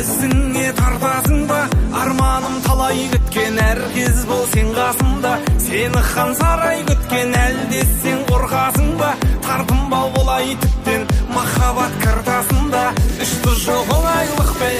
өзіңе тартасың ба, арманым талай күткен, әркез бол сен қасымда. Сені хан сарай күткен, әлде сен қорқасың ба, тартынбау болай тіптен махаббат картасында. Үшті жоқ оңайлық бе.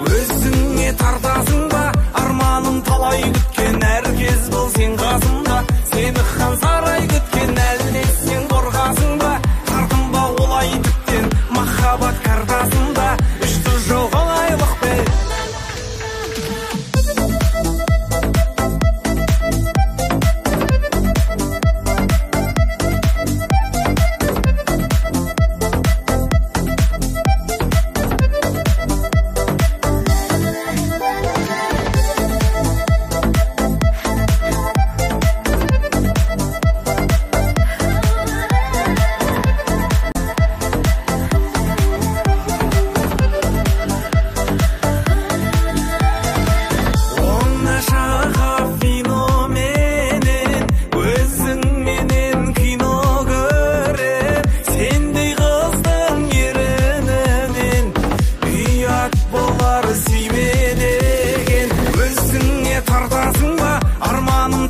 Өзіңе тартасың ба, арманым талай күткен, әркез бол сен қасымда. Сені хан сарай күткен, әлде сен қорқасың ба, тартынба олай тіптен махаббат картасында. Үшті жоқ оңайлық бе.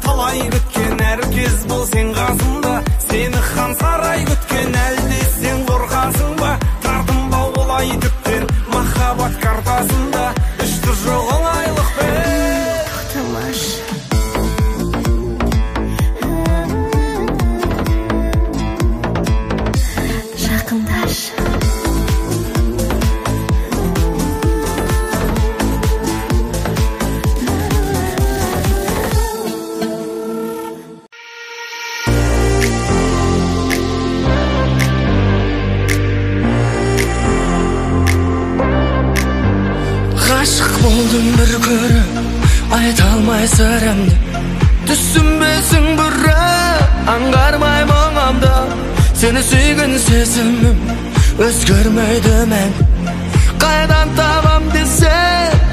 Талай күткен, әркез бол сен қасымда. Сені хан сарай күткен, әлде сен қорқасың ба, тартынбау олай тіптен махаббат картасында. Үшті жоқ оңайлық бе. Жақындаш. Ғашық болдым бір көріп, айта алмай сырымды. Түсінбесің бүрі, аңғармай мұңымды. Сені сүйген сезімім өзгермейді мән. Қайдан табам десе,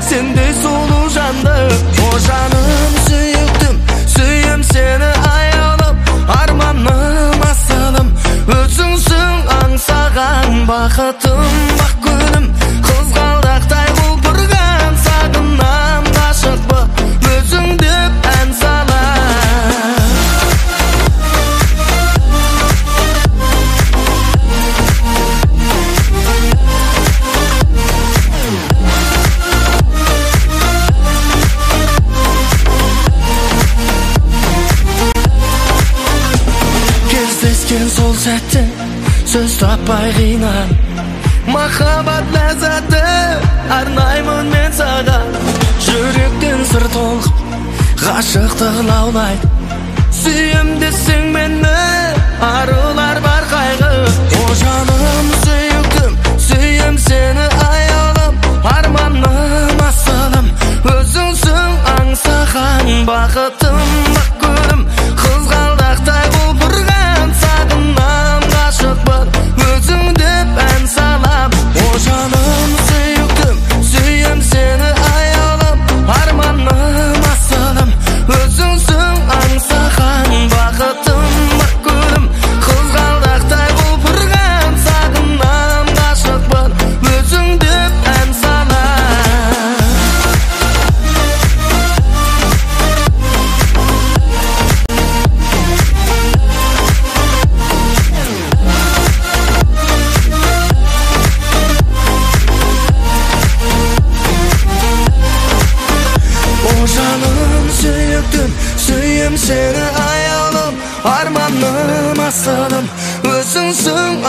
сендей сұлу жанды. О жаным сүйіктім, сүйем сені аялап, арманым асылым. Өзіңсің аңсаған бақытым, бақ күнім. Қызғалдақтай құлпырған сағынам, ғашықпы өзің деп ән салам. Кездескен сол сәтте сөз таппай қинан, махаббат ләззаты арнаймын мен саған. Жүректен сыр толқып, ғашықтық лаулайды. Сүйем десең мені, арулар бар қайғы. О жаным сүйіктім, сүйем сені аялап, арманым асылым. Өзіңсің аңсаған бақытым, бақ күнім. Қызғалдақтай құлпырған сағынам, ғашықпын өзің деп ән салам. О жаным сүйіктім, сүйем сені аялап, арманым асылым. Өзіңсің аңсаған бақытым, бақ күнім. Қызғалдақтай құлпырған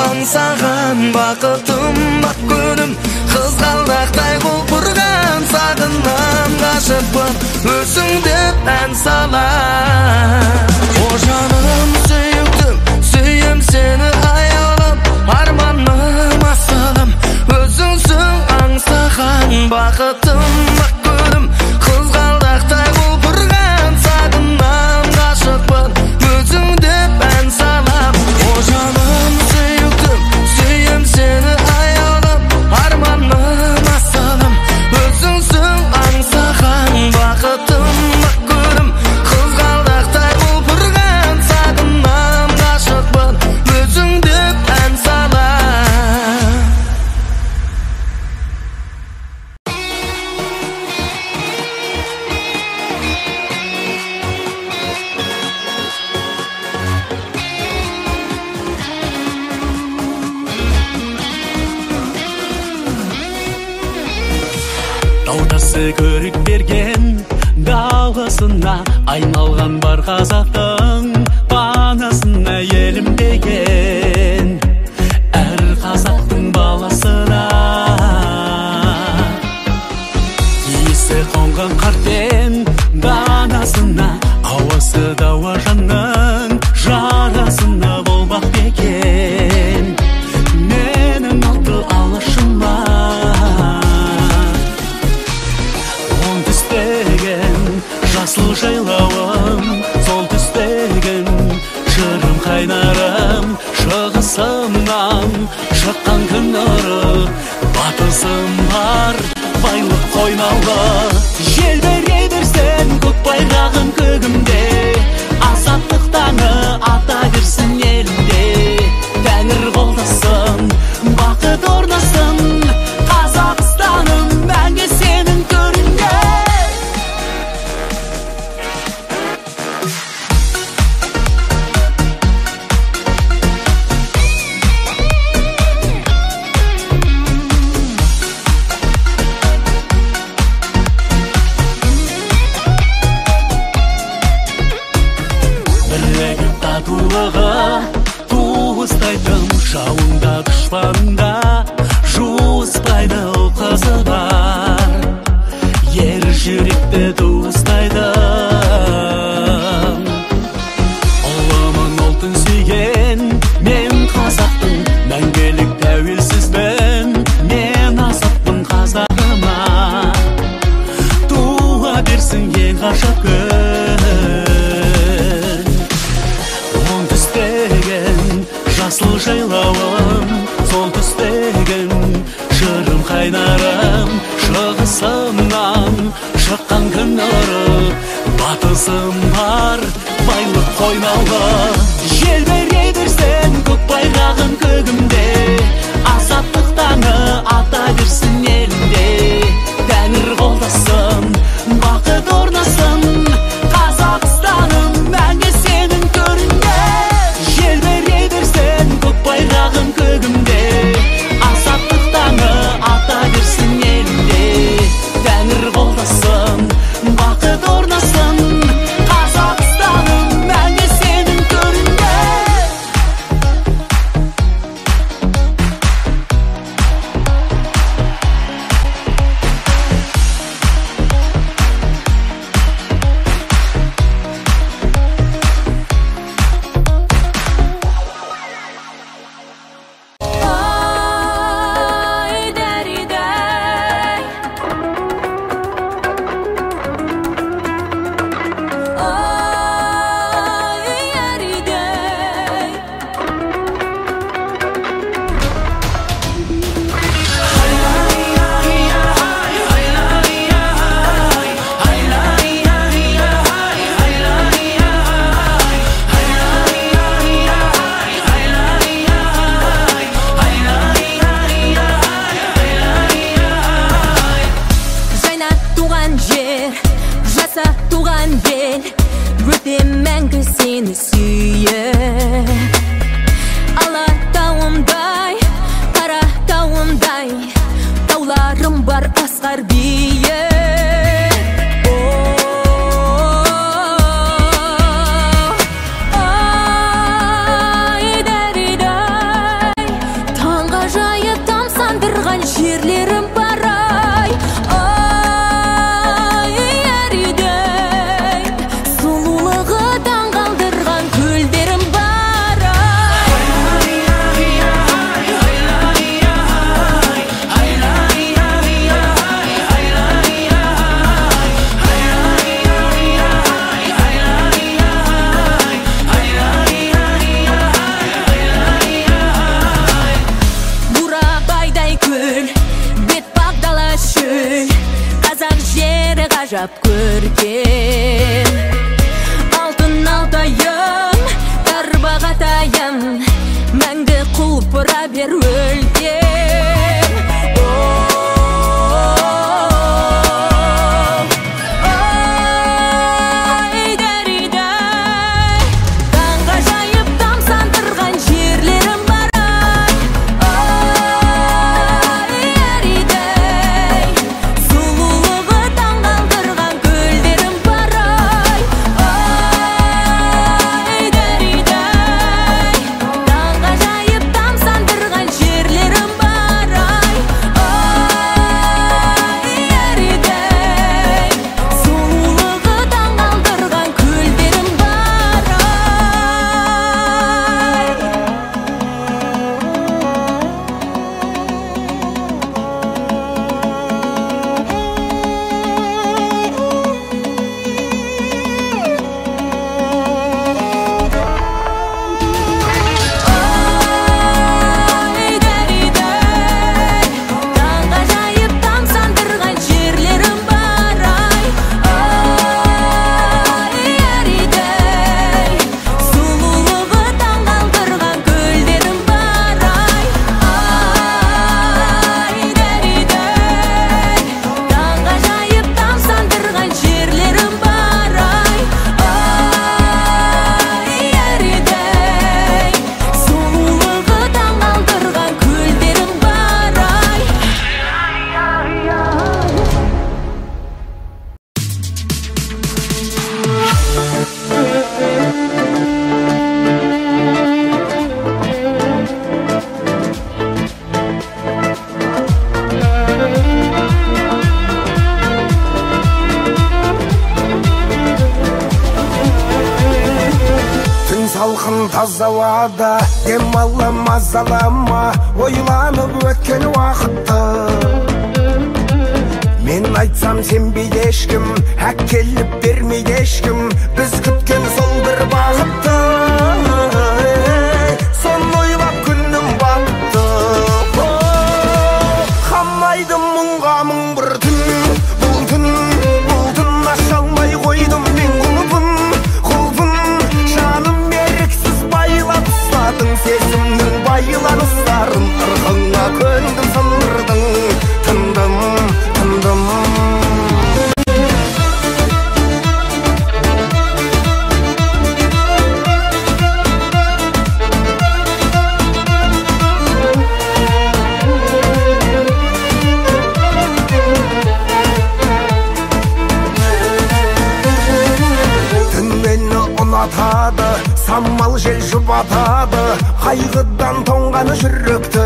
аңсаған бақытым бақ күнім қызғалдақтай құлпырған сағынам ғашықпын өзіңді ән салам о жаным сүйіктім сүйем сені аялым арманым асылым өзіңсің аңсаған бақытым бақ күнім қызғалдақтай құлпырған сағынам ғашықпын өзіңді ән салам о жаным сүйіктім сүйем сені аялым арманым асылым өзіңсің аңсаған бақытым бақ күнім қызғалдақтай құлпырған сағынам ғашықпын өзіңді ән салам Таудасы көрік берген даласына айналған бар қазақтың панасына елім деген әр қазақтың баласына иісі қонған қарттен данасына ауасы дауа жанның жарасына болмақ екен менің алты алашыма жасыл жайлауым сол түстеген жырым қайнарым шығысымнан шыққан күн нұры батысым бар байлық қойнаулы желбірей берсін көк байрағым көгімде азаттық таңы ата берсін елімде тәңір қолдасын бақыт орнасын Қазақстаным мәңгі сенің төрінде туыстайтын жауында дұшпанында жуыспайды ол қызы бар ер жүректі туыстайтын ұлымын ұлтын сүйген мен қазақтың мәңгілік тәуелсізбін мен азатпын қазағыма туа берсін ең ғажап күн жасыл жайлауым сол түстеген жырым қайнарым шығысымнан шыққан күн нұры батысым бар байлық қойнаулы желбірей берсін көк байрағым көгімде азаттық таңы ата берсін елімде тәңір қолдасын бақыт орнасын Қазақстаным мәңгі сенің төрінде желбірей берсін көк байрағым көгімде азаттық таңы ата берсін елімде тәңір қолдасын бақыт орнасын Қазақстаным мәңгі сенің төрінде жашап көрген. Алтын алтайым, тарбағатайым, мәңгі құлпыра бер өлкем. Салқын таза ауада демала мазалама, ойланып өткен уақытты. Мен айтсам сенбейді ешкім, әкеліп бермейді ешкім, біз күткен сол бір бақытты. Соны ойлап күнім батты. Қамайды мұңға мың бір түн, бұл түн аша алмай қойдым мен құлпын. Сезімнің байланыстарын ырғыңа көндім, сындырдың, тындым. Түн мені ұнатады, самал жел жұбатады, қайғыдан тоңғаны жүректі.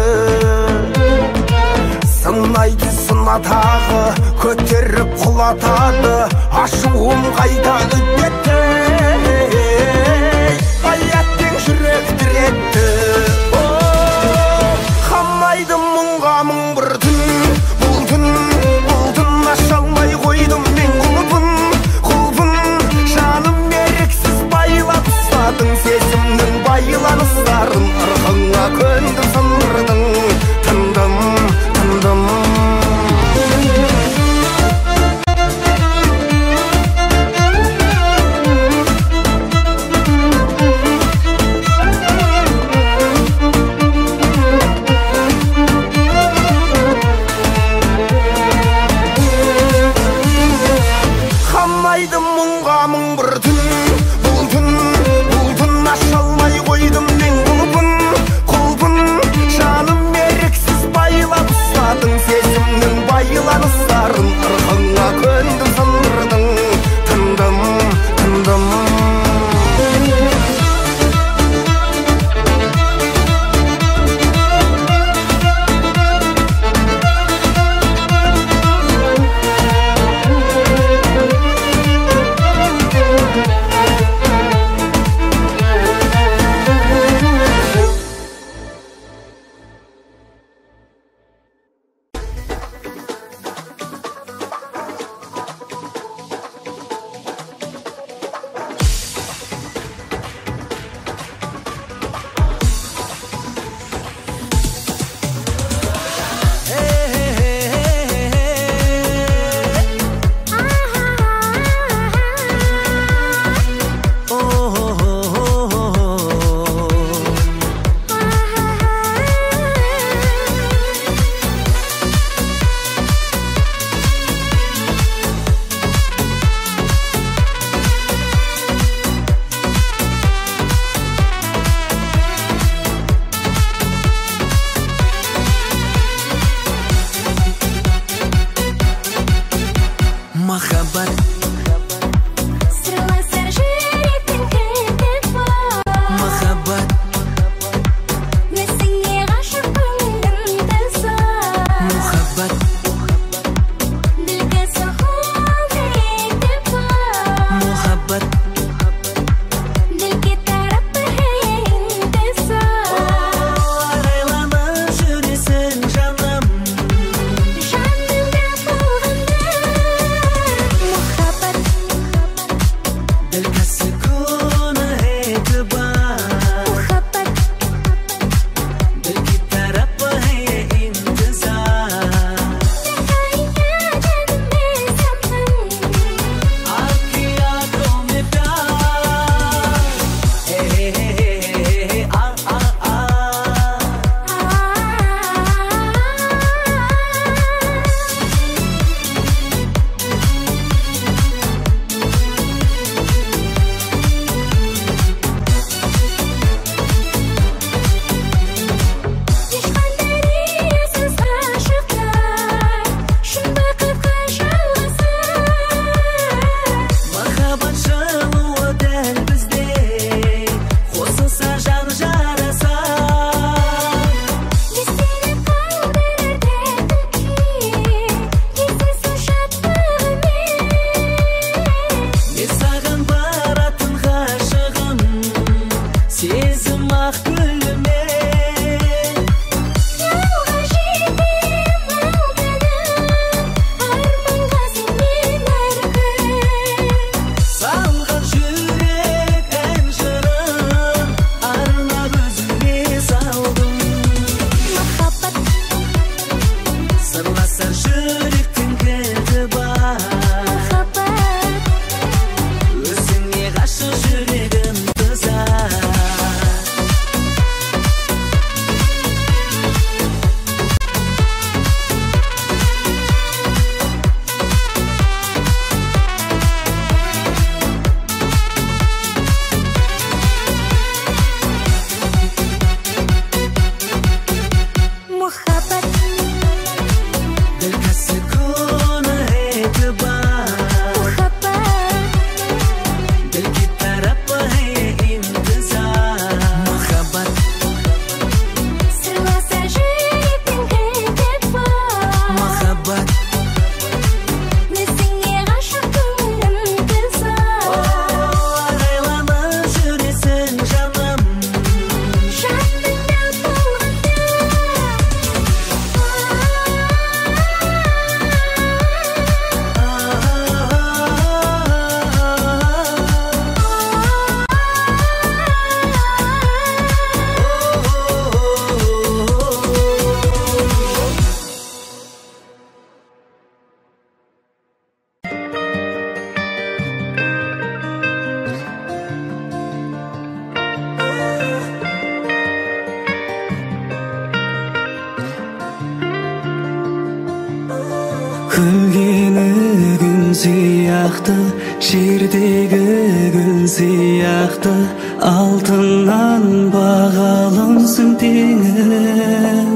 Сынайды сынатағы, көтеріп құлатады, ашуым қайта үдетті. Аяттен жүрек тіретті. Қамайды мұңға мың бір түн, бұл түн аша алмай қойдым мен құлпын. Жаным еріксіз байлап ұстадың, сезімнің байланыстарын ырғыңа көндім, сындырдың, тындым. Күлгені күн сияқты, жердегі гүл сияқты, алтыннан бағалымсың теңім.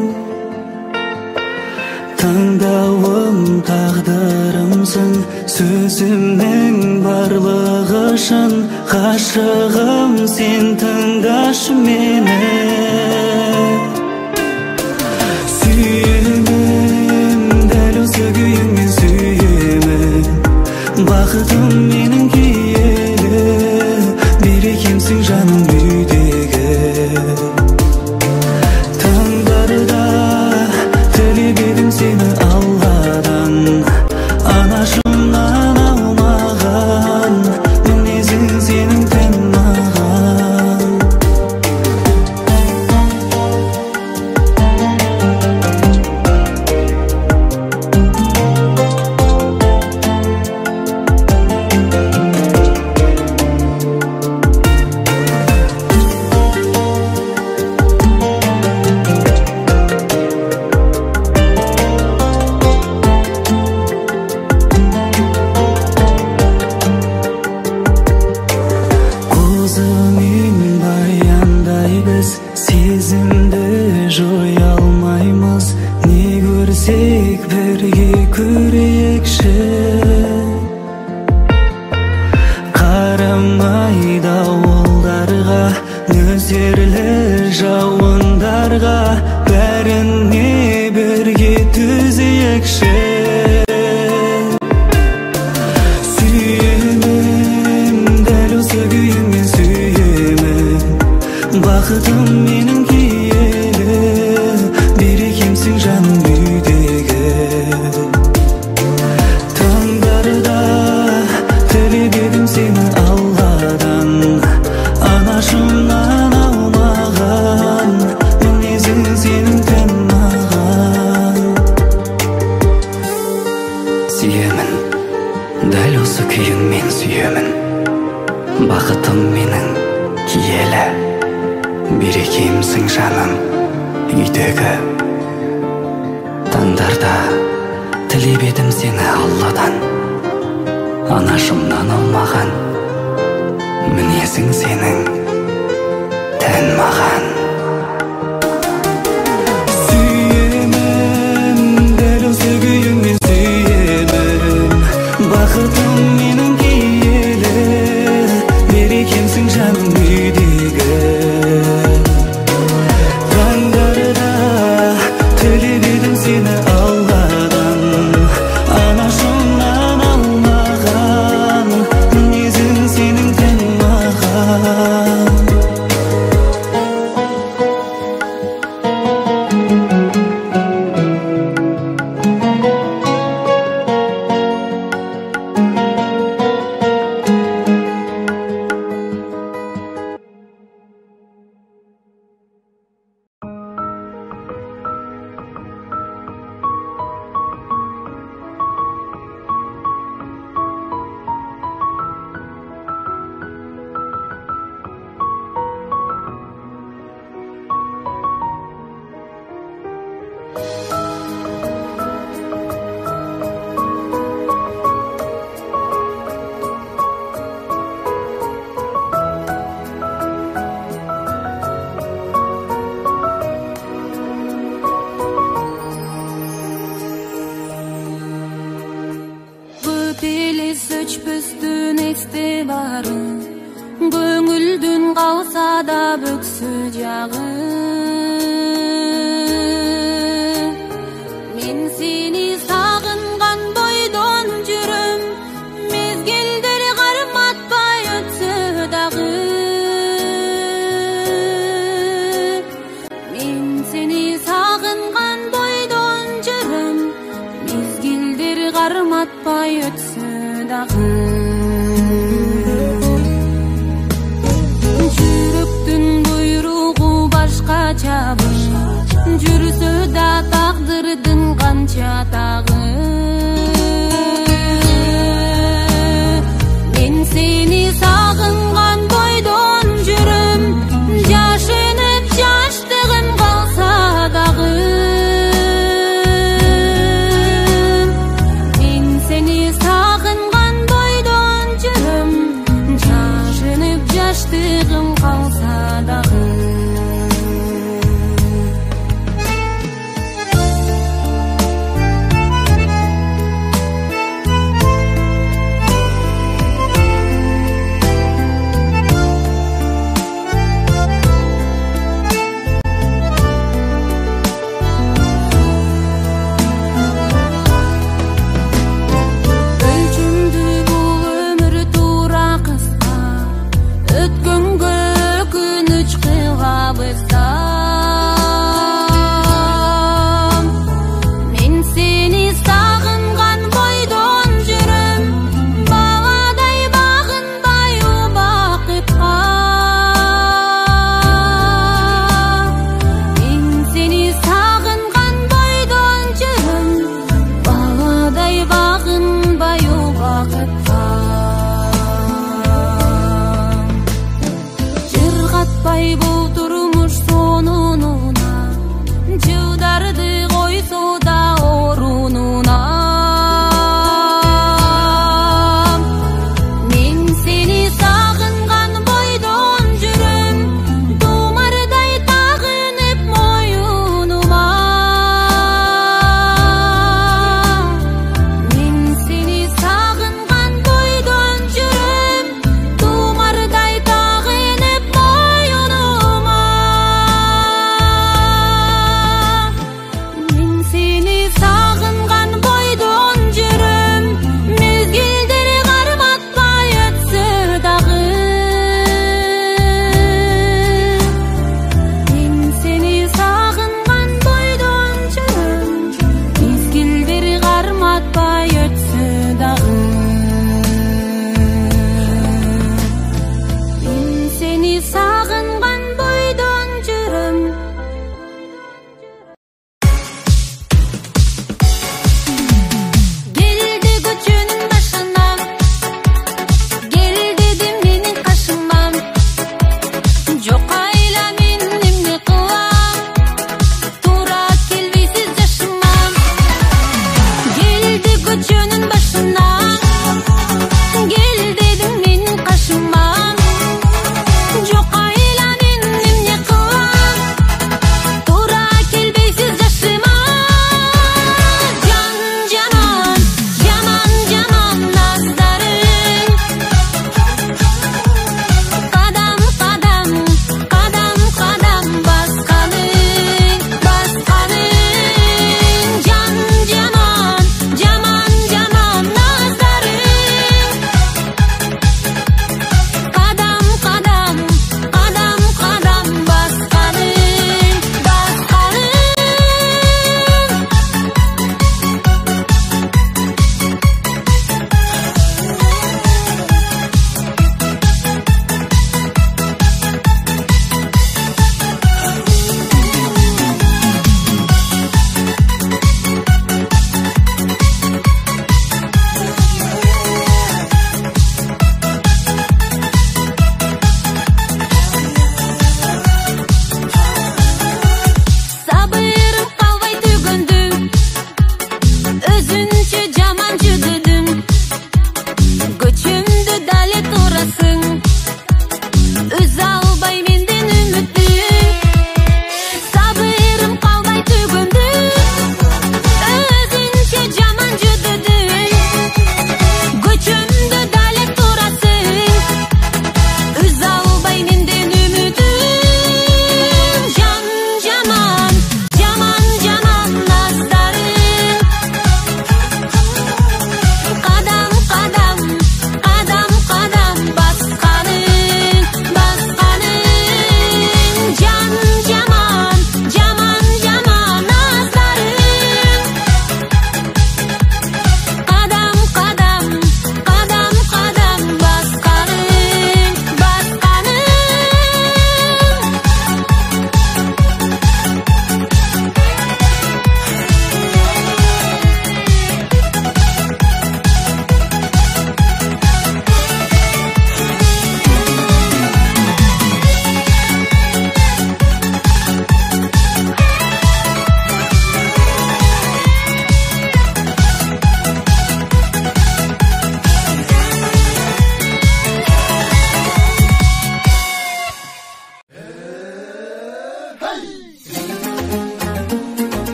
Таңдауым тағдырымсың, сөзімнің барлығы шын, ғашығым сен тыңдашы мені. Сүйемін, дәл осы күйіңмен сүйемін, бақытым менің киелі, берекемсің жаным күйдегі. Таңдарда тілеп едім сені Алладан, анашымнан алмаған, мінезің сенің тән маған. Көзімен баяндай біз сезімді жоя алмаймыз, не көрсек бірге көрейікші. Қарамай дауылдарға, нөсерлі жауындарға, бәріне бірге төзейікші. Сүйемін, дәл осы күйіңмен сүйемін, бақытым менің киелі, берекемсің жаным күйдегі. Таңдарда тілеп едім сені Алладан, анашымнан алмаған, мінезің сенің тән маған. Сүйемін, дәл осы күйіңмен сүйемін, бақытым менің киелі, берекемсің жаным үйдегі. Таңдарда тілеп едім сені Алладан, анашымнан алмаған, мінезің сенің тән маған. Сүйемін, дәл осы күйіңмен сүйемін, бақытым менің киелі, берекемсің жаным үйдегі. Таңдарда тілеп едім сені Алладан, анашымнан алмаған, мінезің сенің тән маған. Өчпөстүн эсте бары, көңүлдүн калса да бөксө жагы. Мен сени сагынган бойдон жүрөм, мезгилдер карматпай өтсө дагы. Мен сени сагынган бойдон жүрөм, мезгилдер карматпай өтсө дагы. Жүрөктүн буйругу башкача, жүрсө да тагдырдын канча тагы. Мен сени сагынган бойдон жүрөм, жашынып жаштыгым калса дагы.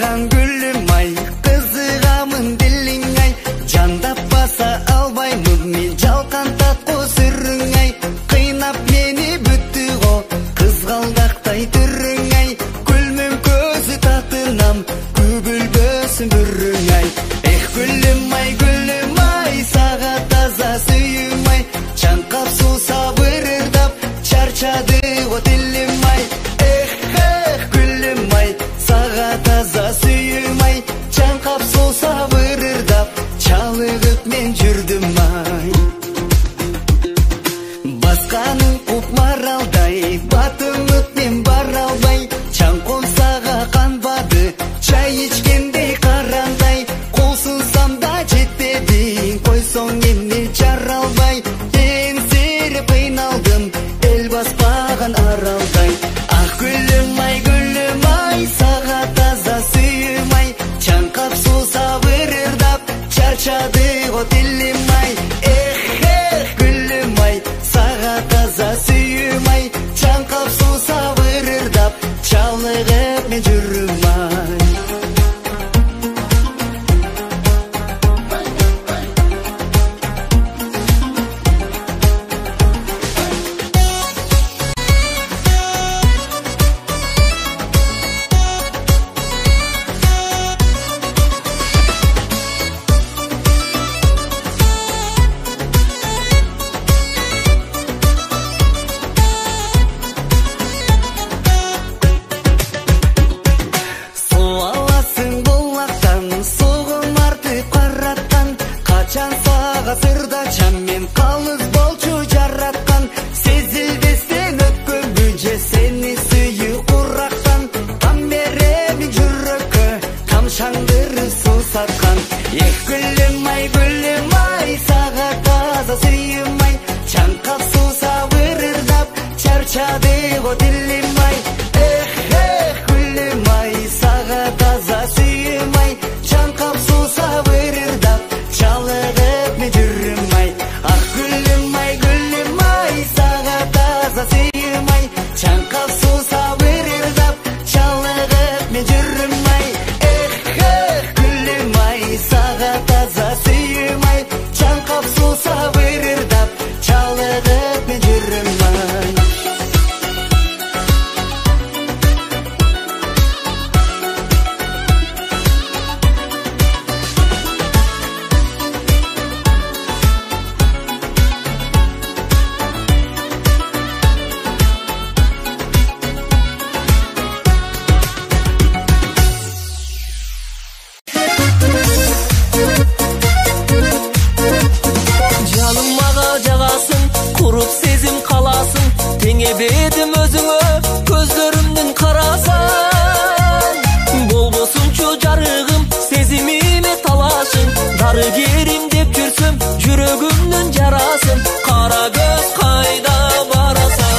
саған гүлім ай, қызығамын ділің ай, жандап баса албаймын мен жалқан татқу сүрің ай, қинап мені бүтті ғо қызғалдақтай түрің ай, күлмім көзі татынам күбілбөсін бүрің ай. Эх гүлім ай, саға таза сүйім ай, чаңқап су сабырырдап чарчады ғо тілім ай. Эх гүлім ай, саға таза сүйім ай, чаңқап су сабырырдап чалығып мен жүрдім ай. Басқаның қуп маралдай, батымып мен бара албай, чаңқом саға қанбады, чай ішкендей қарандай, қол сынсам да жетпедің, қойсоң емне жара албай, еңсеріп қиналдым, ел баспаған аралдай. Ақ гүлім ай, саға таза сүйім ай, чаңқап су сабырырдап чарчады ғо тілім ай. Эх гүлім ай, саға таза сүйім ай, чаңқап су сабырырдап чалығып мен жүрім ай. Ғасырда чаммен қалыз болчу жаратқан, сезілбестен өткен бүнже сені сүйі құрақтан, қам беремін жүрікі қамшаңдыры су сатқан. Ех гүлім ай, саға таза сүйім ай, чаңқап су сабырырдап чарчады ғо тілім ай. Эх гүлім ай, саға таза сүйім ай, чаңқап су сабырырдап чалығып мен жүрім ай. Ақ гүлім ай, саға таза сүйім ай, чаңқап су сабырырдап чалығып мен жүрім ай. Эх гүлім ай, саға таза сүйім ай, чаңқап су сабырырдап чалығып мен жүрім ай. Құрып сезім қаласын, теңебедім өзіңі көздерімдің қарасын. Болбосынчу жарығым, сезіміме талашын, дарыгерім деп жүрсім жүрегімнің жарасын. Қара көз қайда барасың?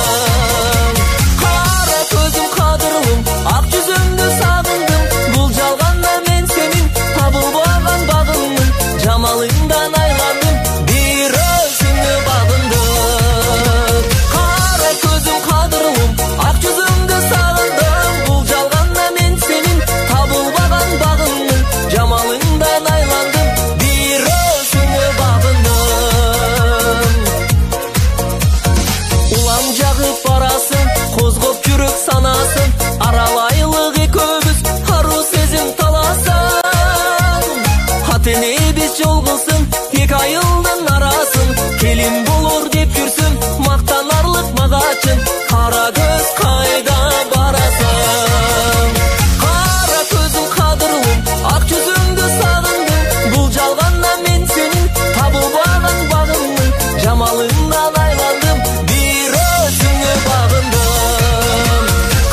Қара көзім қадырлым, ақ жүзімді сағындым, бұл жалғанда мен сенің табылбаған бағыңмын. Жамалыңдан айландым, бір өзіңі бағындым. Қара көзім қадырлым, ақ жүзімді сағындым, бұл жалғанда мен сенің табылбаған бағыңмын. Жамалыңдан айландым, бір өзіңі бағындым. Улам жағып барасын, қозғып жүрек санасын, аралайлық екеуміз ару сезім таласын. Хатене біз жолғылсын, екі айылдың арасын, келін болыр деп жүрсің мақтанарлық мағачын. Қара көз қайда барасың? Қара көзім қадырлым, ақ жүзімді сағындым, бұл жалғанда мен сенің табылбаған бағыңмын. Жамалыңнан айландым, бір өзіңе бағындым.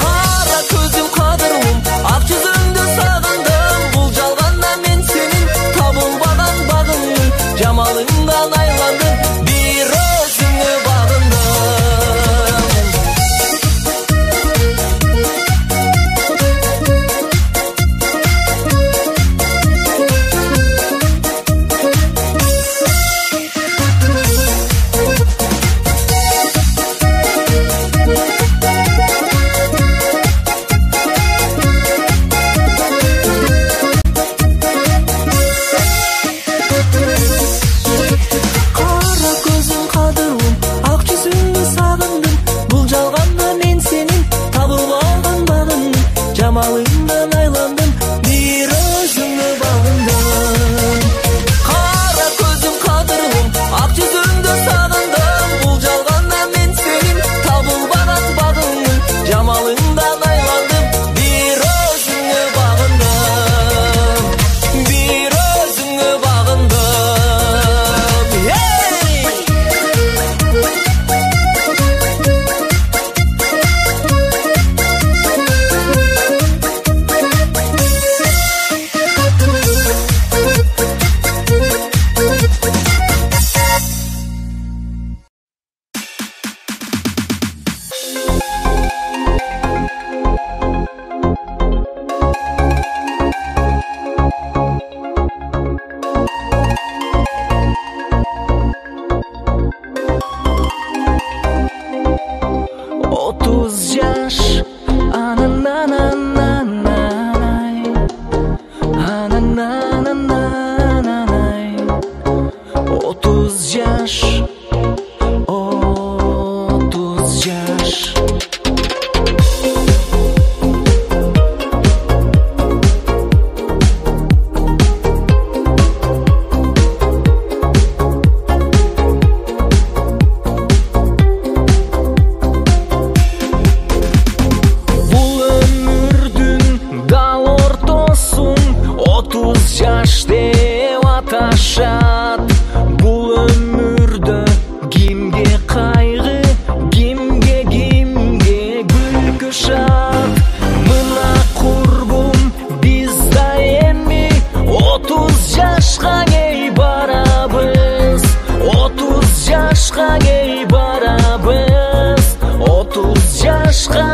Қара көзім қадырлым, ақ жүзімді сағындым, бұл жалғанда мен сенің табылбаған бағыңмын. Жамалыңнан айландым, бір өзіңе бағындым. жаш деп аташат. Бұл өмірді кимге кайгы, кимге күлкү шат. Мына курбум биз да эми 30 жашка кей барабыз. 30 жашка кей барабыз. 30 жашка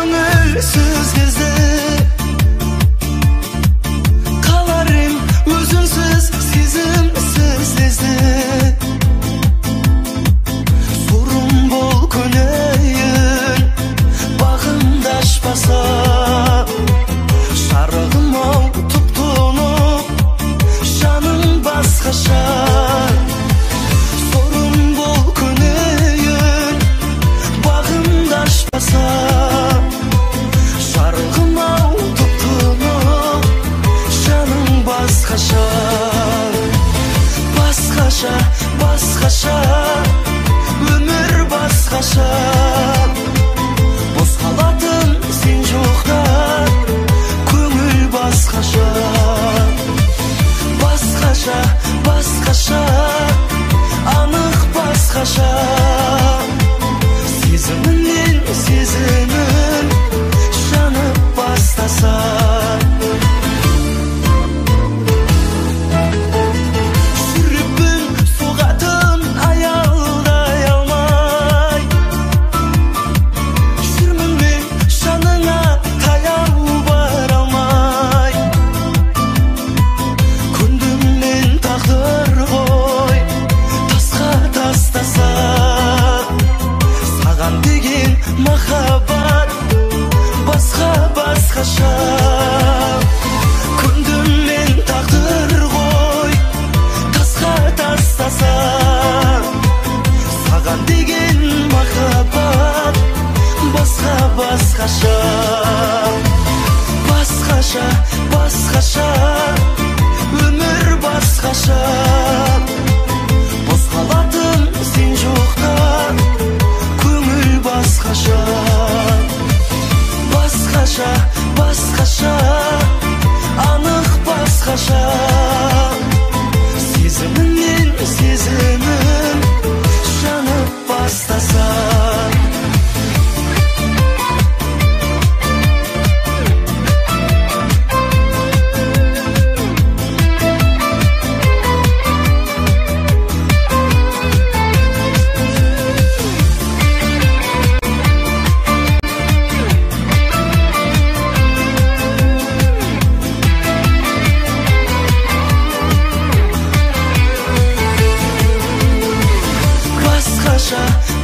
көңілсіз кезде қаларым өзіңсіз сезімсіз лезде сұрым бол көнейін бағымды ашпаса жарығым ау тұп-тұнық жаның басқаша сұрым бол көнейін бағымды ашпаса жарығым ау тұп-тұнық жаның басқаша басқаша басқаша өмір басқаша бос қалатын сен жоқта көңіл басқаша басқаша басқаша анық басқаша сезімінен сезімін жанып бастаса жүрегім соғатын аялдай алмай жүрмін мен жаныңа таяу бара алмай көндім мен тағдыр ғой тасқа тастаса саған деген махаббат басқа басқаша көндім мен тағдыр ғой тасқа тастаса саған деген махаббат басқа басқаша басқаша басқаша өмір басқаша бос қалатын сен жоқта көңіл басқаша басқаша басқаша анық басқаша сезімінен сезімін жанып бастаса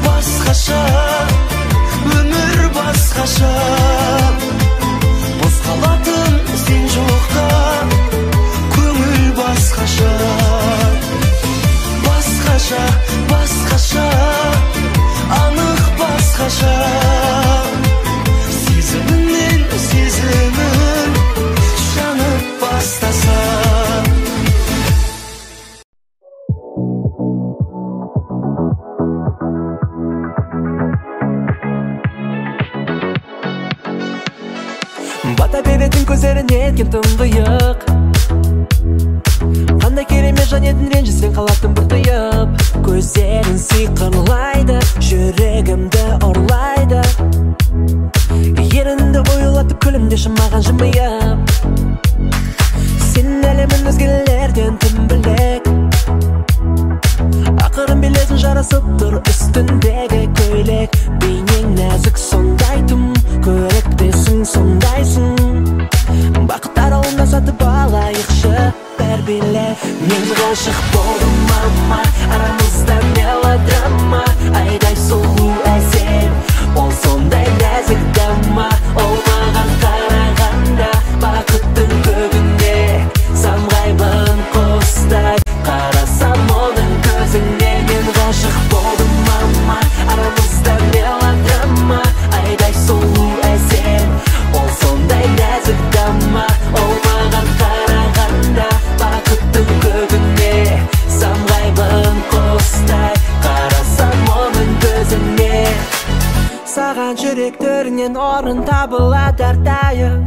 басқаша өмір басқаша бос қалатын сен жоқта көңіл басқаша басқаша басқаша анық басқаша сезімінен сезімін жанып бастаса бата беретін көздерін еткен тұңғиық қандай керемет жан едің ренжісең қалатын бір тұйып көздерін сиқырлайды жүрегімді ұрлайды ерінді ойылатып күлімдеші маған жымиып сен әлемін өзгелерден тым бөлек ақырын білесің жарасып тұр үстіндегі көйлек бейнең нәзік сондай тым көріктесің сондайсың бақыт аралында сатып алайықшы бәр билет мен ғашық болдым мама арамызда мелодрама айдай сұлу әсем ол сондай нәзік дама ол маған қарағанда бақыттың көгінде самғаймын құстай қарасам оның көзіне мен ғашық болдым мама арамызда мелодрама айдай сұлу әсем ол сондай нәзік дама ол маған қарағанда бақыттың көгінде самғаймын құстай қарасам оның көзіне саған жүрек төрінен орын табылады әрдайым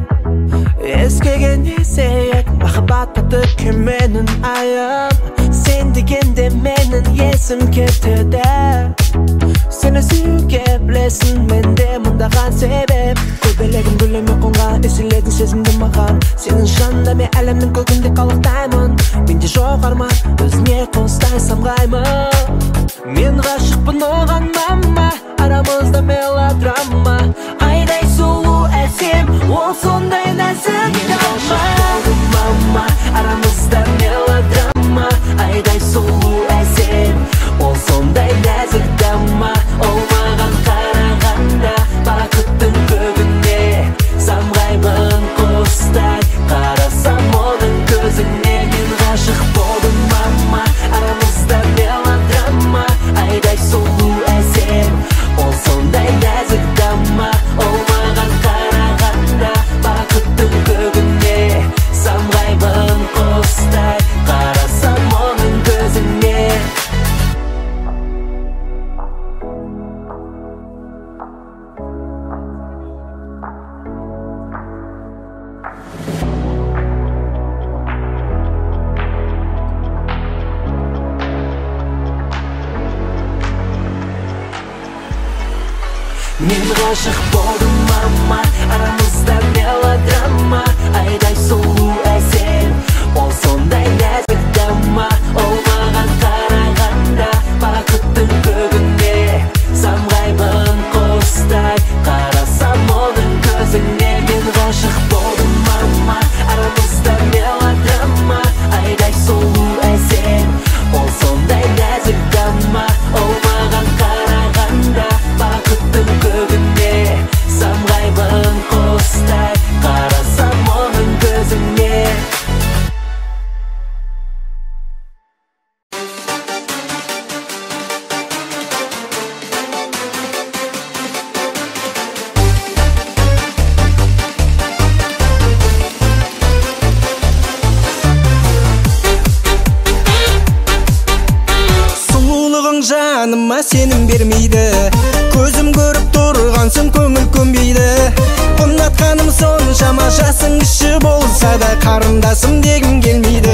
ескіген есек махаббатта төкеменің айым сен дегенде менің есім кетеді сені сүюге білесің менде мұндаған себеп көбелегім гүліме қонған еселедің сезімді маған сенің жанында мен әлемнің көгінде қалықтаймын менде жоқ арман өзіңе қостай самғаймын мен ғашықпын оған мама арамызда мелодрама айдай сұлу Мен ғашық болдым мама, арамызда мелодрама. Айдай сұлу әсем, ол сондай нәзік дама. Ол маған қарағанда бақыттың көгінде, самғаймын құстай қарасам оның көзіне. Мен ғашық болдым мама, арамызда мелодрама. Айдай сұлу әсем, ол сондай нәзік дама. Ол маған қарағанда бақыттың көгінде, самғаймын құстай қарасам оның көзіне. Сұлулығың жаныма сенім бермейді, көзім көріп тұрғансың көңіл көнбейді. Ұнатқаным соншама жасың кіші болса да қарындасым дегім келмейді.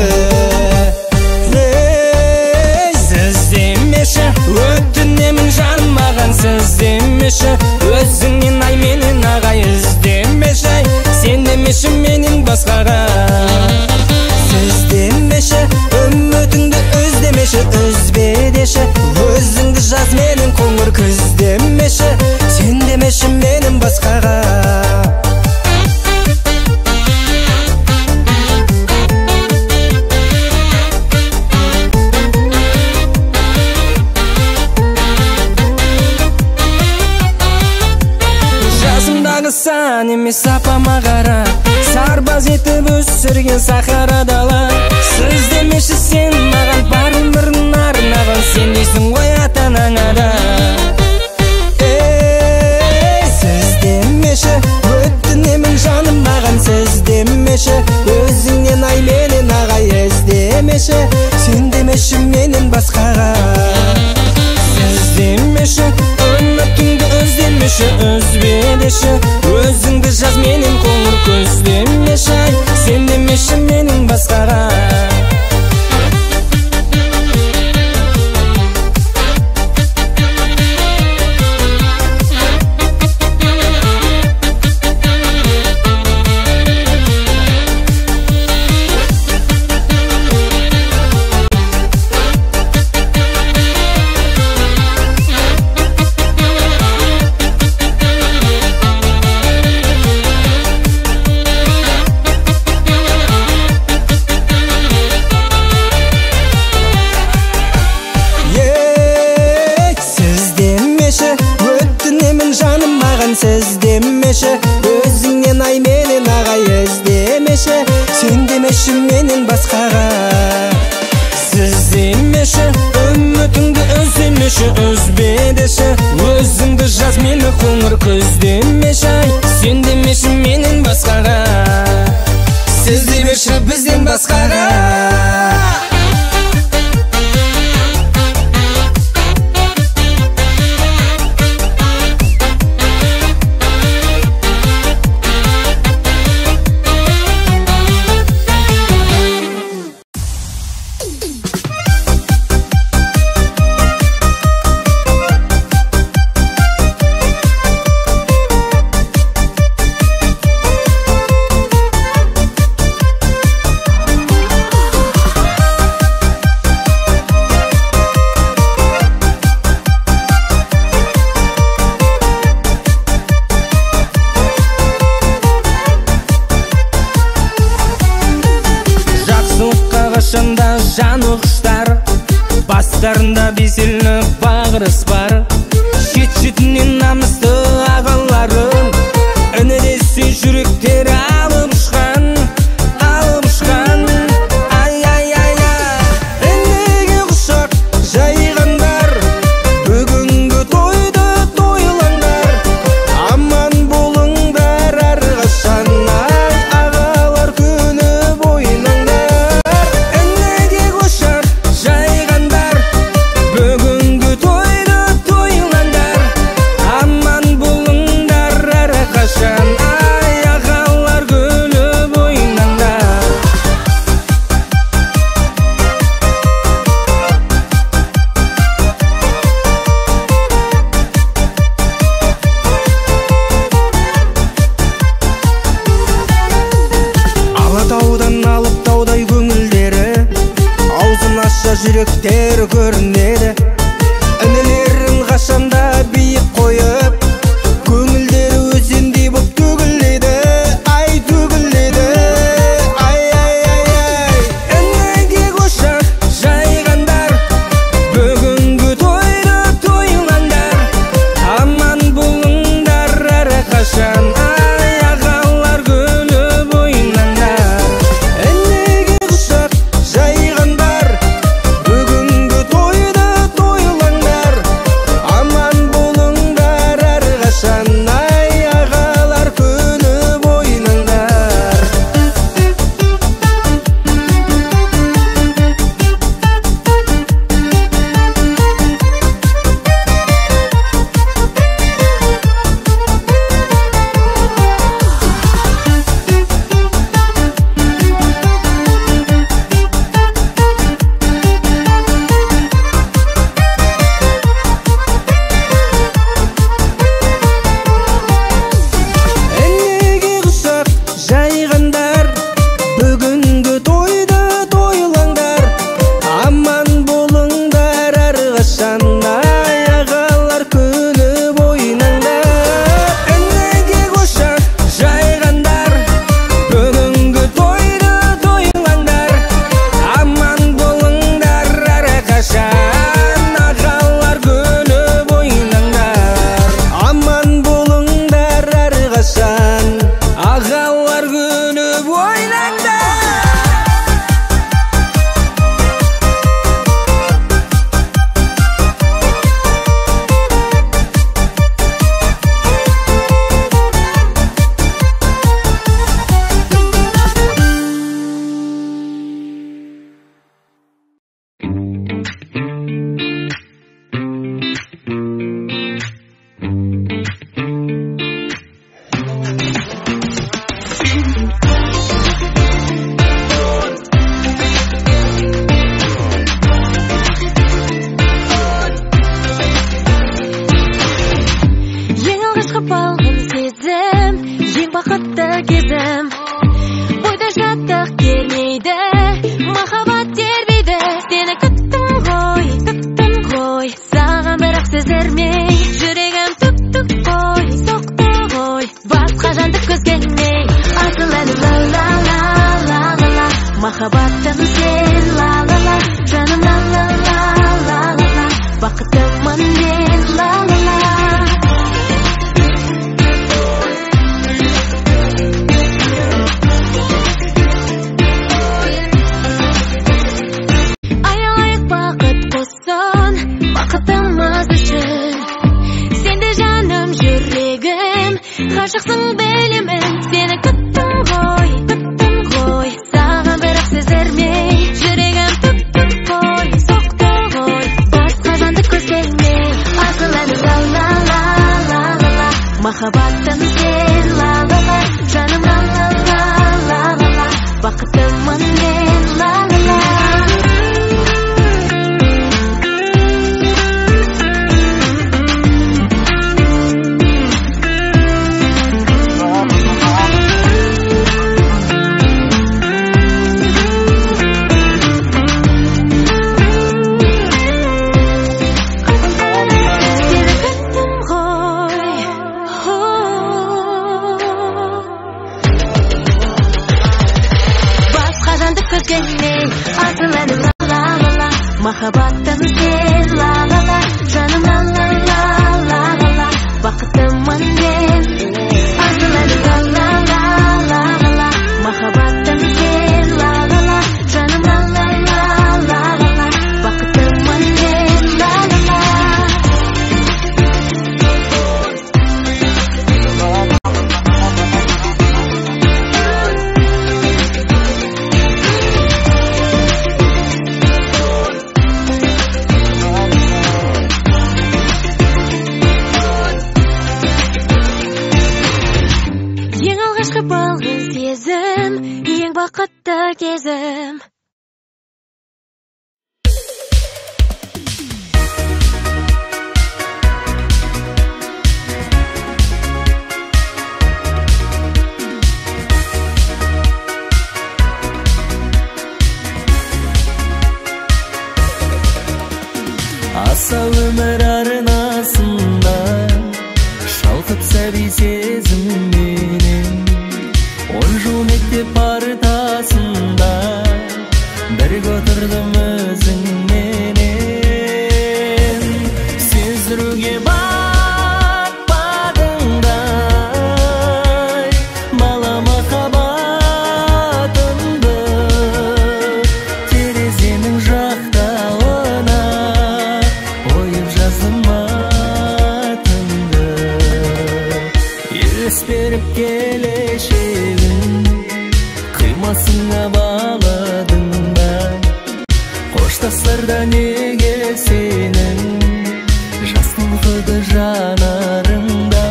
Сіз демеші, өтінемін жаным маған сіз демеші. Өзіңнен ай менен ағай іздемеші. Сен демеші менен басқаға. Сіз демеші, үмітіңді үздемеші, үзбе деші. Өзіңді жаз менің қоңыр күз демеші. Сен демеші менің басқаға. Жасымдағы сан емес апама қара, сарбаз етіп өсірген сахара дала. Сіз демеші сен маған бар өмірін арнаған, сен дейсің ғой ата-анаңа да. Сіз демеші, өтінемін жаным маған сіз демеші. Өзіңнен ай менен ағай іздемеші. Сен демеші менен басқаға. Сіз демеші, үмітіңді үздемеші, үзбе деші. Өзіңді жаз менен қоңыр көз демеші. Сен демеші менен басқаға. Сіз демеші, өзіңнен ай менен ағай іздемеші. Сен демеші менен басқаға. Сіз демеші, үмітіңді үздемеші, үзбе деші. Өзіңді жаз мені қоңыр күз демеші. Сен демеші менен басқаға. Сіз демеші бізден басқаға. Жаны құштар, бастарында беселі бағырыс бар. Шет-шетінен намысты ағаларын, інідесе жүректер алып ұшқан, алып ұшқан. Ай-ай-ай-ай, інеге құшақ жайғандар, бүгінгі тойды тойлаңдар. Аман болыңдар әрқашан, ағалар күні бойынаңдар. Жайғандар, бүгінгі тойды тойлаңдар. Аман жүректер көрінеді. Інілерін қашанда биік қойып, көңілдері өзендей боп төгіледі, ай төгіледі. Ай ай ай ай, ініге құшақ жайғандар, бүгінгі тойды тойлаңдар, аман болыңдар әрқашан. Ай ағалар күліп ойнаңдар, ініге құшақ жайғандар, бүгінгі тойды тойлаңдар, аман болыңдар әрқашан. Ай ағалар күліп ойнаңдар. Ініге құшақ жайғандар, бүгінгі тойды тойлаңдар, аман болыңдар әрқашан. Ай ағалар күліп ойнаңдар. Ініге құшақ жайғандар, бүгінгі тойды тойлаңдар, аман болыңдар әрқашан. Ағалар күліп ойнаңдар, аман болыңдар әрқашан. Ағалар күліп ойнаңдар. Ең алғашқы балғын сезім, ең бақытты кезім. Бойда шаттық кернейді, махаббат тербейді. Сені күттім ғой, саған бірақ сездермей. Жүрегім түк қой, соқты ғой, басқа жанды көзгенмей. Асыл әнім ла-ла-ла-ла-ла-ла, махаббатым сен ла-ла-ла, жаным ла-ла-ла-ла-ла-ла, бақытымын мен ла-ла-ла. Аялайық бақыт қосын, бақытымыз үшін. Сенде жаным, жүрегім, ғашықсың білемін. Сені күттім ғой, саған бірақ сездермей. Жүрегім түк қой, соқты ғой, басқа жанды көзгенмей. Асыл әнім ла-ла-ла-ла-ла-ла, махаббатым сен ла-ла-ла, жаным ла-ла-ла-ла-ла, бақытымын мен ла-ла-ла. Махаббатым сен ла-ла-ла, жаным ла-ла-ла-ла-ла, бақытымын мен. Асыл әнім ла-ла-ла-ла-ла, махаббатым сен ла-ла-ла, жаным ла-ла-ла-ла-ла, бақытымын мен ла-ла-ла. Балғын сезім, ең бақытты кезім. мектеп партасында бірге отырдым өзіңменен. Сездіруге батпадыңдай бала махаббатымды, терезенің жақтауына ойып жаздым атыңды. Елес беріп келешегін қимасыңа баладың ба? Қоштасарда неге сенің жас толқыды жанарыңда?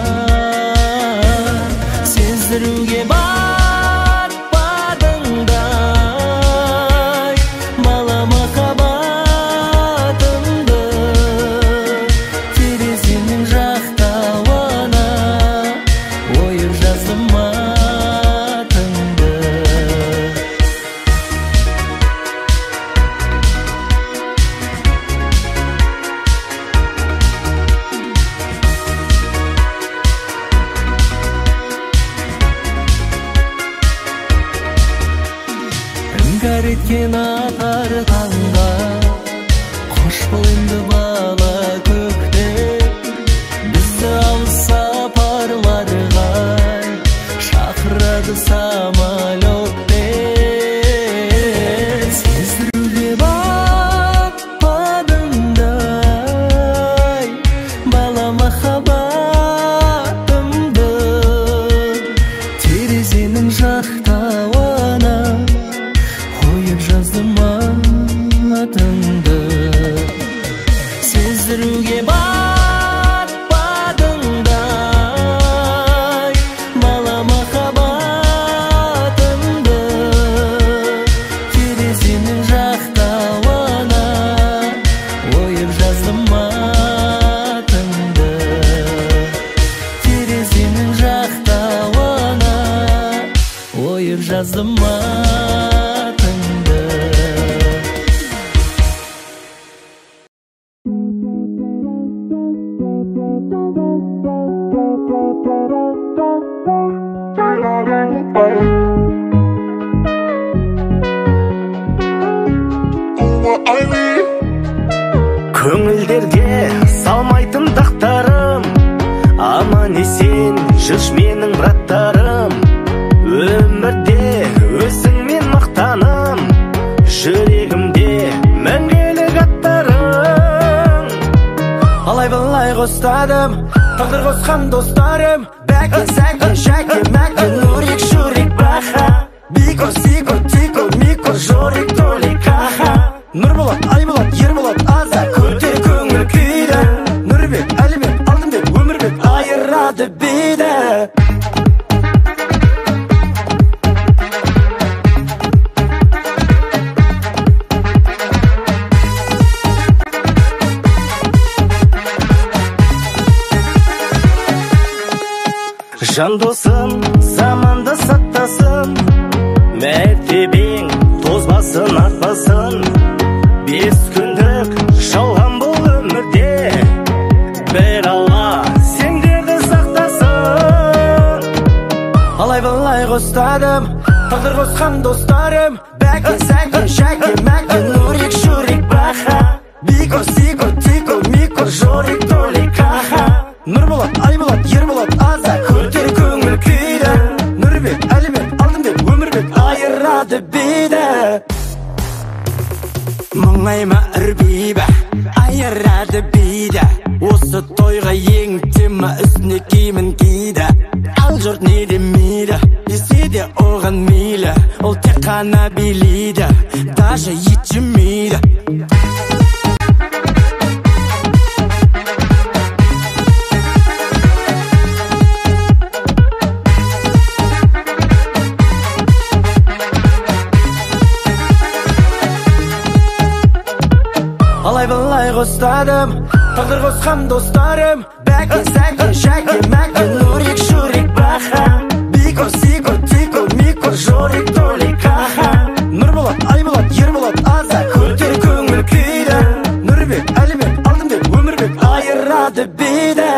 Сездіруге батпадыңдай бала махаббатымды, терезенің жақтауына ойып жаздым атыңды. Іңкәр еткен атар таңға қош бол енді бала көкте. Бізді алыс сапарларға шақырады самолетпен. Сездіруге батпадыңдай бала махаббатымды, терезенің жақтауына ойып жаздым атыңды. Сездіруге батпадыңдай бала махаббатымды, терезенің жақтауына ойып жаздым атыңды. Терезенің жақтауына ойып жаздым атыңды. Көңілдерге салмайтын тақтарым, аман есен жүрш менің браттарым. Өмірде өзіңмен мақтаным, жүрегімде мәңгілік аттарым. Алай-былай қостадым, тағдыр қосқан достарым. Бәке, сәке, шәке, мәке, нурик, шурик, баха. Бико, сико, тико, мико, жорик, толик, каха. Нұрболат, Айболат, Ерболат, Аза, көтер көңіл күйді. Нұрбек, Әлібек, Алтынбек, Өмірбек айырады бейді. Жан досым, заманда саттасын, мәртебең тозбасын, артпасын. 5 күндік жалған бұл өмірде, бір Алла сендерді сақтасын. Алай-былай қостадым, тағдыр қосқан достарым. Бәке, сәке, шәке, мәке, нурик, шурик, баха. Бико, сико, тико, мико, жорик, толик, каха. Нұрболат, Айболат, Ерболат, Аза, көтер көңіл күйді. Нұрбек, Әлібек, Алтынбек, Өмірбек айырады бейді. Мұңайма үрбейбі, айырады бейді. Осы тойға ең тема үстіне киімін киді. Ал жұрт не демейді, десе де оған мейлі. Ол тек қана билейді, даже ет жемейді. Алай-былай қостадым, тағдыр қосқан достарым. Бәке, сәке, шәке, мәке, нурик, шурик, баха. Бико, сико, тико, мико, жорик, толик, каха. Нұрболат, Айболат, Ерболат, Аза, көтер көңіл күйді. Нұрбек, Әлібек, Алтынбек, Өмірбек айырады бейді.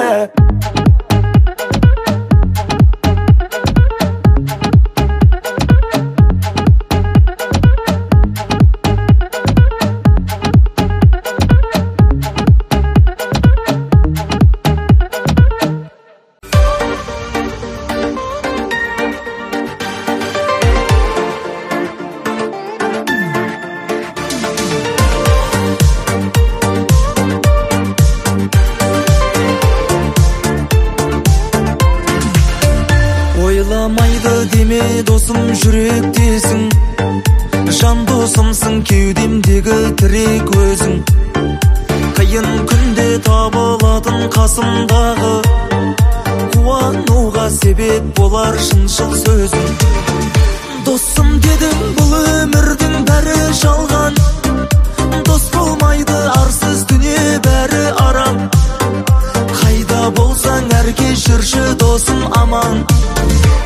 болмайды деме досым, жүректесің, жан досымсың, кеудемдегі тірек өзің. Қиын күнде табылатын қасымдағы, қуануға себеп болар шыншыл сөзің. Досым дедің, бұл өмірдің бәрі жалған, дос болмайды арсыз дүние бәрі арам. Қайда болсаң әркез жүрші досым аман.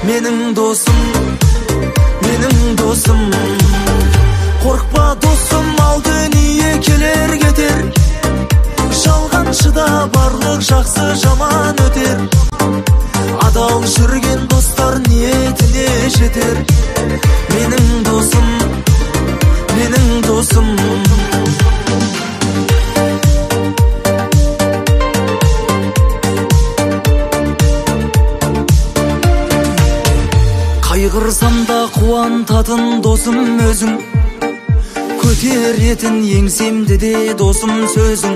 Менің досым, менің досым. Қорқпа досым, ал дүние келер кетер, жалғаншыда барлық жақсы жаман өтер. Адал жүрген достар ниетіне жетер. Менің досым, менің досым. Қайғырсам да қуантатын досым өзің, көтеретін еңсемді де досым сөзің.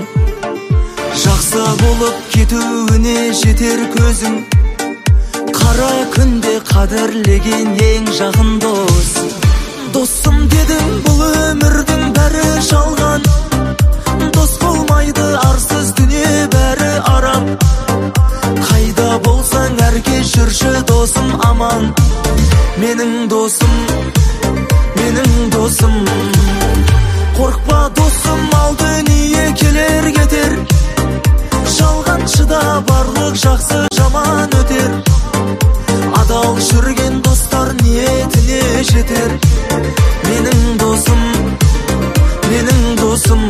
Жақсы болып кетуіне жетер көзің, қара күнде қадірлеген ең жақын дос. Досым дедің, бұл өмірдің бәрі жалған, дос болмайды арсыз дүние бәрі арам. Қайда болсаң әркез жүрші досым аман. Менің досым, менің досым. Қорқпа досым, ал дүние келер кетер, жалғаншыда барлық жақсы жаман өтер. Адал жүрген достар ниетіне жетер. Менің досым, менің досым.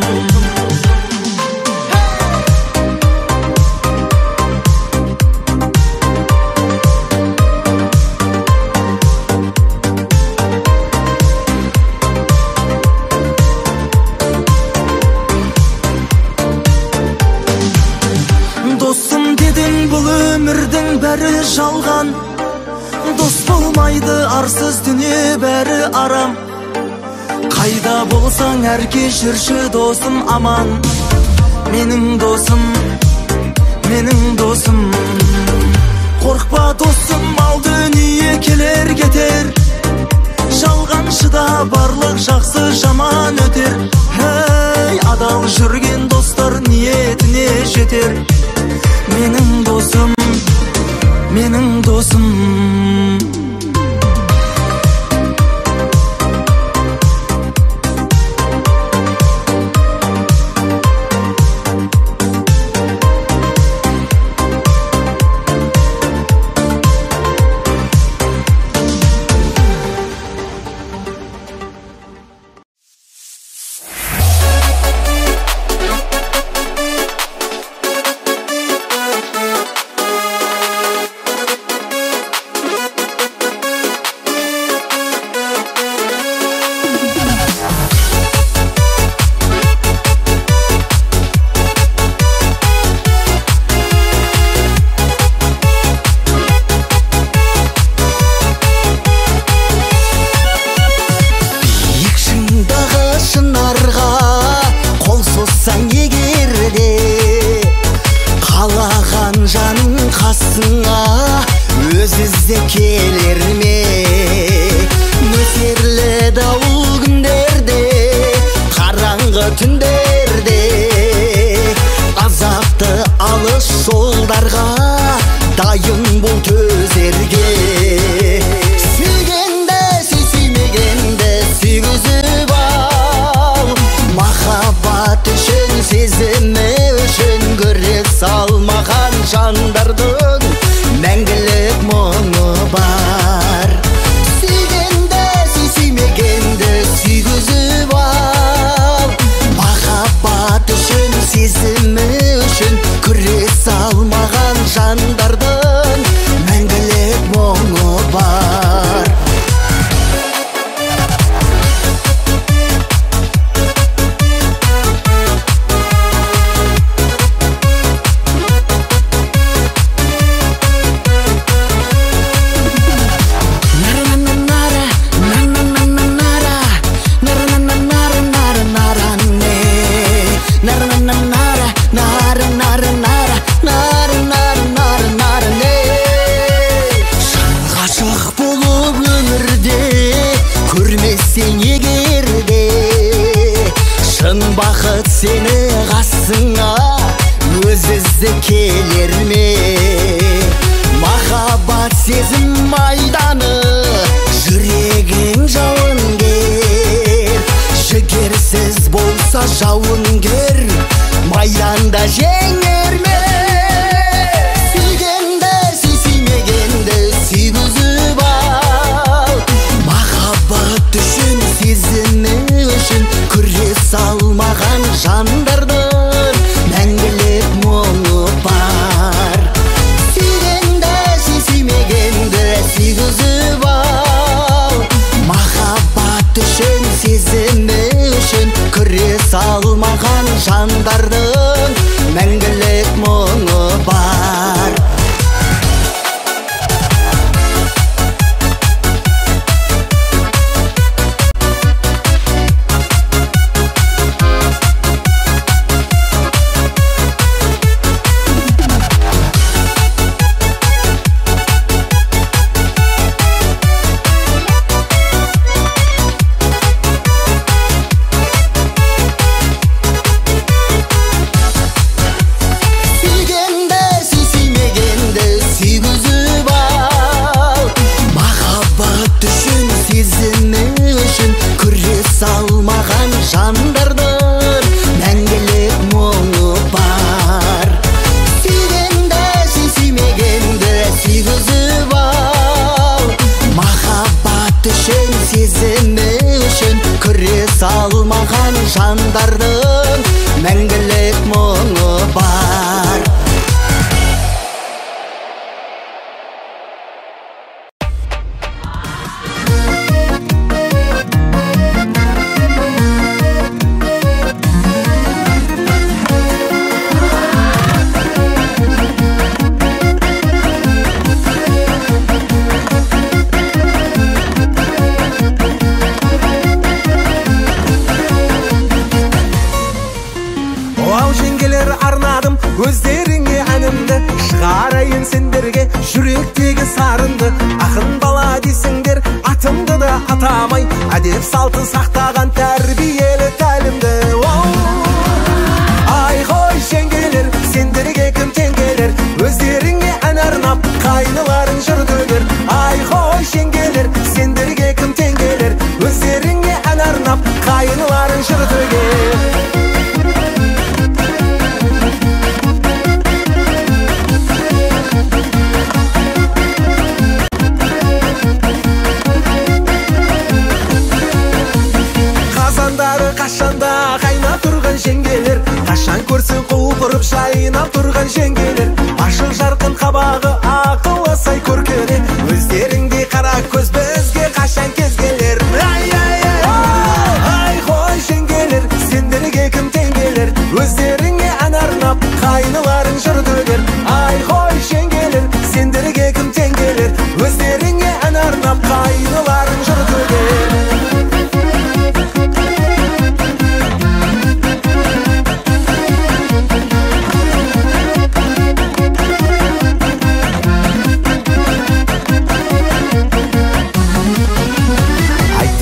Досым дедің, бұл өмірдің бәрі жалған, дос болмайды арсыз дүние бәрі арам. Қайда болсаң әркез жүрші досым аман. Менің досым, менің досым. Қорқпа досым, ал дүние келер кетер, жалғаншыда барлық жақсы жаман өтер. Хей, адал жүрген достар ниетіне жетер. Менің досым, менің досым. болып өмірде көрмесең егерде шын бақыт сені қасыңа өз іздеп келер ме махаббат сезім майданы жүрегің жауынгер жігерсіз болса жауынгер майданда жеңер ме сүйгенді сүймегенді сүйгізіп ал махаббат үшін сезімі үшін күрес алмаған жандардың мәңгілік мұңы бар сүйгенді сүймегенді сүйгізіп ал махаббат үшін сезімі үшін күрес алмаған жандардың мәңгілік мұңы бар жандардың мәңгілік мұңы бар сүйгенді сүймегенді сүйгізіп ал махаббат үшін сезімі үшін күрес алмаған жандардың мәңгілік мұңы бар арнадым өздеріңе әнімді шығарайын сендерге жүректегі сарынды ақын бала дейсіңдер атымды да атамай әдеп салты сақтаған тәрбиелі тәлімді ай қой жеңгелер сендерге кім тең келер өздеріңе ән арнап қайныларың жыр төгер ай қой жеңгелер сендерге кім тең келер өздеріңе ән арнап қайныларың жыр төгер қашанда қайнап тұрған жеңгелер қашан көрсең құлпырып жайнап тұрған жеңгелер ашық жарқын қабағы ақылы сай көркіне өздеріңдей қара көз бізге қашан кез келер ай қой жеңгелер сендерге кім тең келер өздеріңе ән арнап қайныларың жыр төгер ай қой жеңгелер сендерге кім тең келер өздеріңе ән арнап қайныларың жыр төгер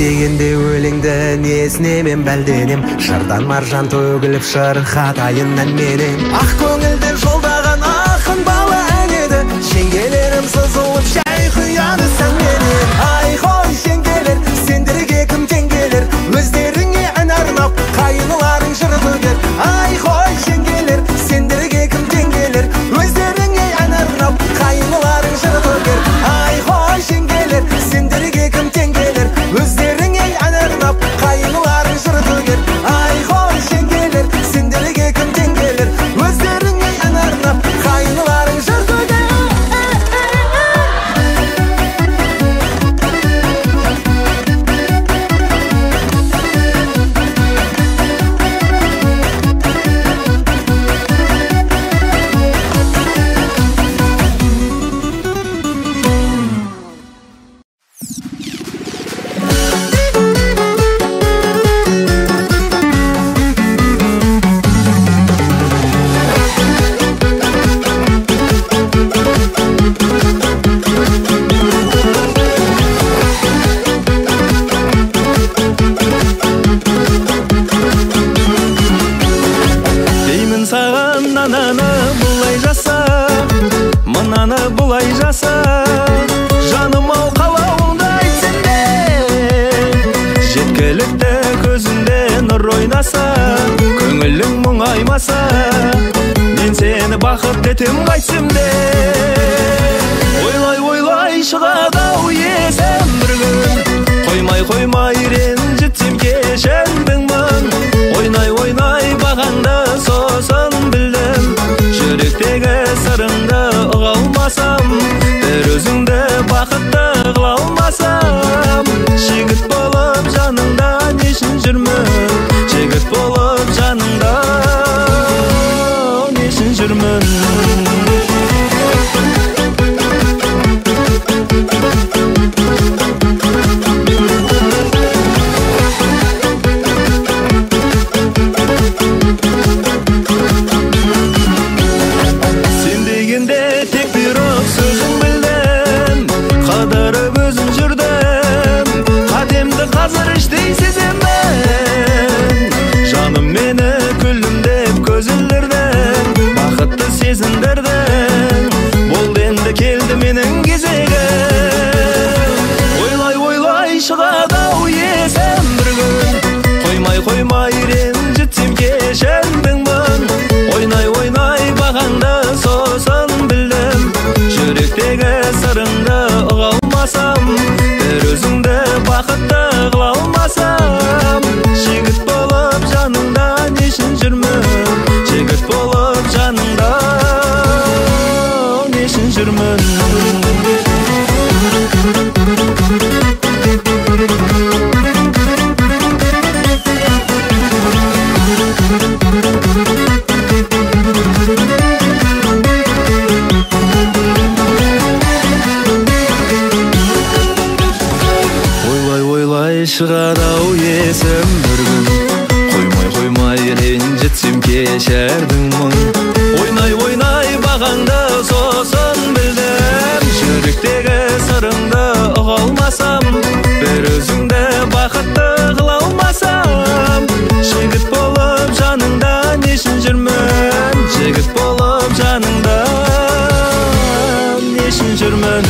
дегенде өлеңді несіне мен бәлденем жырдан маржан төгіліп шырқатайын әнменен ақ көңілді жолдаған ақын бала ән еді жеңгелерім сызылып жай құяды сәнменен ай қой жеңгелер сендерге кім тең келер өздеріңе ән арнап қайныларың жыр төгер ай қой жеңгелер сендерге кім тең келер өздеріңе ән арнап қайныларың жыр төгер ай қой жеңгелер сендерге кім тең келер өздеріңе ән арнап қайныларың жыр төгер ай қой жеңгелер сендерге кім тең келер өздеріңе ән арнап қайныларың жыр төгер Бақыттар ойнаса, көңілің мұңаймаса, мен сені бақыт етем қайтсымде. Ойлай шығады-ау есім бір күн, қоймай ренжітсем кешірдің мұң. Ойнай бағаңды сосын білдім, жүректегі сырыңды ұға алмасам, бір өзіңді бақытты қыла алмасам. Жігіт болып жаныңда нешін жүрмін, жігіт болып жаныңда нешін жүрмін. Қазір іштей сеземін, жаным мені күлімдеп көзілдірдің, бақытты сезіндірдің, болды енді келді менің кезегім. Ойлай шығады-ау есім бір күн, қоймай ренжітсем кешірдің мұң. Ойнай бағаңды сосын білдім, жүректегі сырыңды ұға алмасам, бір өзіңді бақытты қыла алмасам. Жігіт болып жаныңда нешін жүрмін, жігіт болып жаныңда нешін жүрмін. Шығады-ау есім бір күн, қоймай ренжітсем кешірдің мұң. Ойнай бағаңды сосын білдім, жүректегі сырыңды ұға алмасам, бір өзіңді бақытты қыла алмасам. Жігіт болып жаныңда нешін жүрмін, жігіт болып жаныңда нешін жүрмін.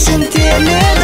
düşün temin